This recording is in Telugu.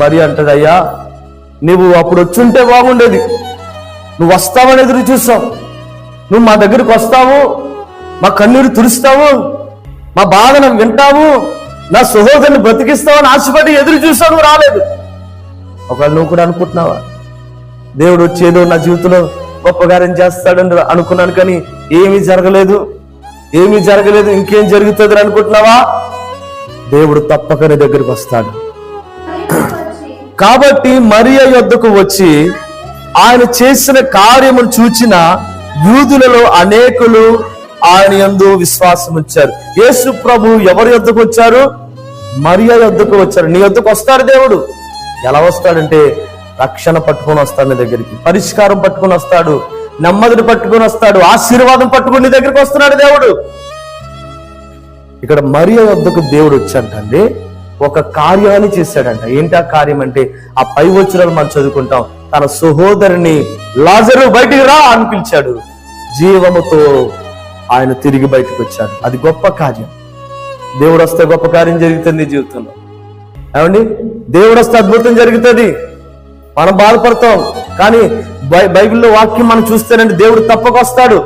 మరి అంటది, అయ్యా నువ్వు అప్పుడు వచ్చుంటే బాగుండేది, నువ్వు వస్తావని ఎదురు చూసావు, నువ్వు మా దగ్గరికి వస్తావు, మా కన్నీరు తుడుస్తావు, మా బాధను వింటావు, నా సహోదరుని బ్రతికిస్తావని ఆశపడి ఎదురు చూసావు, నువ్వు రాలేదు. ఒకవేళ నువ్వు కూడా అనుకుంటున్నావా దేవుడు వచ్చేదో నా జీవితంలో గొప్ప కార్యం చేస్తాడని అనుకున్నాను, కానీ ఏమీ జరగలేదు, ఇంకేం జరుగుతుంది అనుకుంటున్నావా? దేవుడు తప్పక నీ దగ్గరికి వస్తాడు. కాబట్టి మరియ యొద్దకు వచ్చి ఆయన చేసిన కార్యమును చూచిన యూదులలో అనేకులు ఆయన యందు విశ్వాసం ఉంచారు. యేసు ప్రభు ఎవరి యొద్దకు వచ్చారు? మరియ యొద్దకు వచ్చారు. నీ యొద్దకు వస్తాడు దేవుడు. ఎలా వస్తాడంటే రక్షణ పట్టుకొని వస్తాడు నీ దగ్గరికి, పరిష్కారం పట్టుకొని వస్తాడు, నెమ్మదిని పట్టుకొని వస్తాడు, ఆశీర్వాదం పట్టుకొని నీ దగ్గరికి వస్తున్నాడు దేవుడు. ఇక్కడ మరియ యొద్దకు దేవుడు వచ్చాడంటే ఒక కార్యాన్ని చేశాడంట. ఏంటి ఆ కార్యం అంటే, ఆ పై వచనాలు మనం చదువుకుంటాం, తన సహోదరుని లాజరు బయటికి రా అని పిలిచాడు. జీవముతో ఆయన తిరిగి బయటకు వచ్చాడు. అది గొప్ప కార్యం. దేవుడు వస్తే గొప్ప కార్యం జరుగుతుంది నీ జీవితంలో. ఏమండి, దేవుడు వస్తే అద్భుతం జరుగుతుంది. మనం బాధపడతాం, కానీ బైబిల్లో వాక్యం మనం చూస్తేనండి దేవుడు తప్పక వస్తాడు.